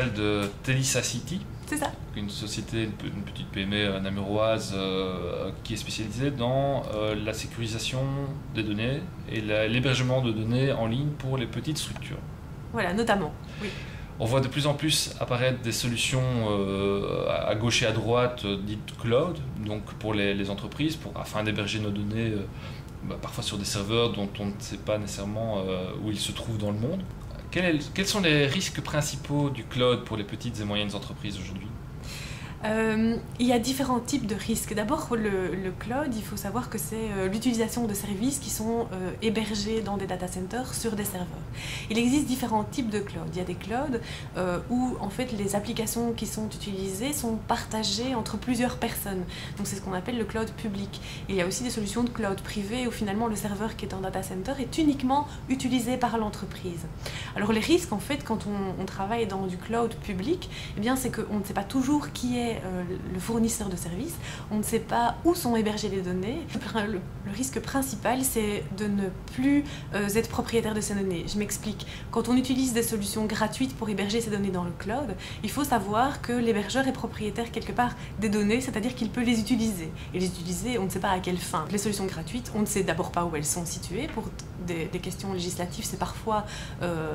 commercial de Telisacity. C'est ça. Une société, une petite PME namuroise qui est spécialisée dans la sécurisation des données et l'hébergement de données en ligne pour les petites structures. Voilà, notamment, oui. On voit de plus en plus apparaître des solutions à gauche et à droite dites cloud, donc pour les entreprises, afin d'héberger nos données parfois sur des serveurs dont on ne sait pas nécessairement où ils se trouvent dans le monde. Quels sont les risques principaux du cloud pour les petites et moyennes entreprises aujourd'hui ? Il y a différents types de risques. D'abord, le cloud, il faut savoir que c'est l'utilisation de services qui sont hébergés dans des data centers sur des serveurs. Il existe différents types de cloud. Il y a des clouds où en fait les applications qui sont utilisées sont partagées entre plusieurs personnes. Donc c'est ce qu'on appelle le cloud public. Il y a aussi des solutions de cloud privé où finalement le serveur qui est en data center est uniquement utilisé par l'entreprise. Alors les risques en fait quand on travaille dans du cloud public, eh bien c'est qu'on ne sait pas toujours qui est le fournisseur de services, on ne sait pas où sont hébergées les données. Le risque principal, c'est de ne plus être propriétaire de ces données. Je m'explique. Quand on utilise des solutions gratuites pour héberger ces données dans le cloud, il faut savoir que l'hébergeur est propriétaire quelque part des données, c'est-à-dire qu'il peut les utiliser. Et les utiliser, on ne sait pas à quelle fin. Les solutions gratuites, on ne sait d'abord pas où elles sont situées. Pour des questions législatives, c'est parfois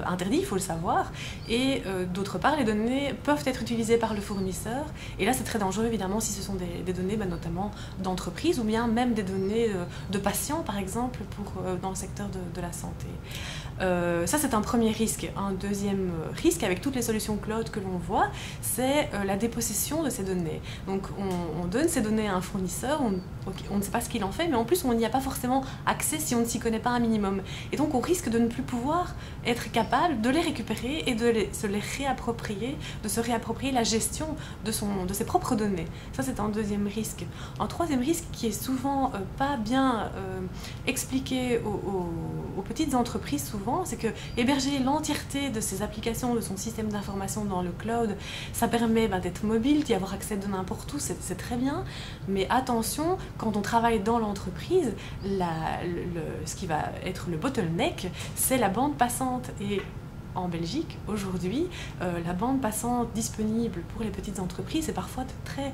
interdit, il faut le savoir. Et d'autre part, les données peuvent être utilisées par le fournisseur. Et là, c'est très dangereux, évidemment, si ce sont des données notamment d'entreprise ou bien même des données de patients, par exemple, dans le secteur de la santé. Ça, c'est un premier risque. Un deuxième risque, avec toutes les solutions cloud que l'on voit, c'est la dépossession de ces données. Donc, on donne ces données à un fournisseur, on ne sait pas ce qu'il en fait, mais en plus, on n'y a pas forcément accès si on ne s'y connaît pas un minimum. Et donc, on risque de ne plus pouvoir être capable de les récupérer et de se les réapproprier, de se réapproprier la gestion de ses propres données. Ça, c'est un deuxième risque. Un troisième risque qui est souvent pas bien expliqué aux petites entreprises, souvent, c'est que héberger l'entièreté de ses applications, de son système d'information dans le cloud, ça permet d'être mobile, d'y avoir accès de n'importe où, c'est très bien. Mais attention, quand on travaille dans l'entreprise, ce qui va être le bottleneck, c'est la bande passante. Et en Belgique, aujourd'hui, la bande passante disponible pour les petites entreprises est parfois de très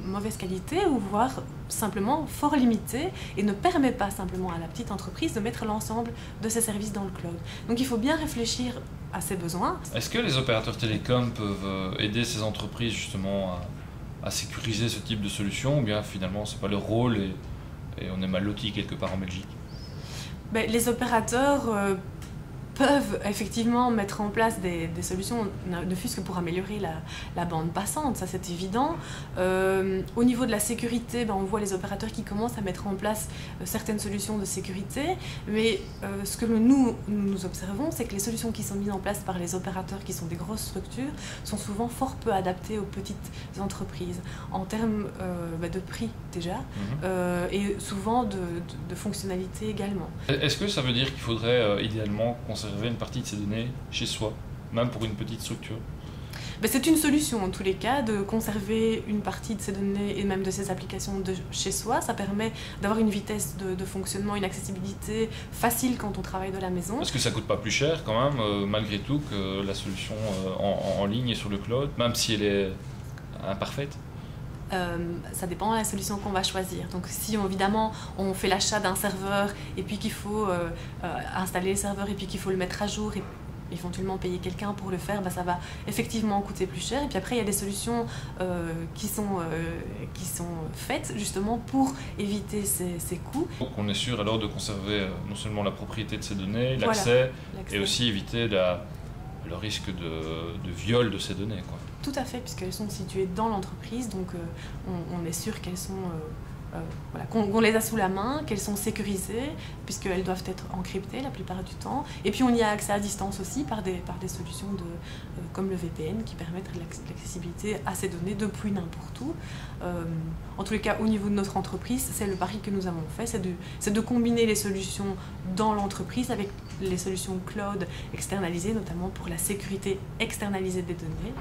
mauvaise qualité ou voire simplement fort limitée et ne permet pas simplement à la petite entreprise de mettre l'ensemble de ses services dans le cloud. Donc il faut bien réfléchir à ses besoins. Est-ce que les opérateurs télécoms peuvent aider ces entreprises justement à sécuriser ce type de solution ou bien finalement c'est pas leur rôle et on est mal loti quelque part en Belgique ? Les opérateurs peuvent effectivement mettre en place des solutions, ne fût-ce que pour améliorer la bande passante, ça c'est évident. Au niveau de la sécurité, on voit les opérateurs qui commencent à mettre en place certaines solutions de sécurité, mais ce que nous observons, c'est que les solutions qui sont mises en place par les opérateurs qui sont des grosses structures sont souvent fort peu adaptées aux petites entreprises, en termes de prix déjà, et souvent de fonctionnalités également. Est-ce que ça veut dire qu'il faudrait idéalement conserver une partie de ces données chez soi, même pour une petite structure ? C'est une solution en tous les cas de conserver une partie de ces données et même de ces applications de chez soi. Ça permet d'avoir une vitesse de fonctionnement, une accessibilité facile quand on travaille de la maison. Est-ce que ça coûte pas plus cher quand même, malgré tout, que la solution en ligne et sur le cloud, même si elle est imparfaite ? Ça dépend de la solution qu'on va choisir. Donc si évidemment on fait l'achat d'un serveur et puis qu'il faut installer le serveur et puis qu'il faut le mettre à jour et éventuellement payer quelqu'un pour le faire, ça va effectivement coûter plus cher. Et puis après il y a des solutions qui sont faites justement pour éviter ces coûts. Donc on est sûr alors de conserver non seulement la propriété de ces données, l'accès, et aussi éviter le risque de viol de ces données, quoi. Tout à fait, puisqu'elles sont situées dans l'entreprise, donc on est sûr qu'elles sont, qu'on les a sous la main, qu'elles sont sécurisées, puisqu'elles doivent être encryptées la plupart du temps. Et puis on y a accès à distance aussi par des solutions comme le VPN qui permettent l'accessibilité à ces données depuis n'importe où. En tous les cas, au niveau de notre entreprise, c'est le pari que nous avons fait, c'est de combiner les solutions dans l'entreprise avec les solutions cloud externalisées, notamment pour la sécurité externalisée des données.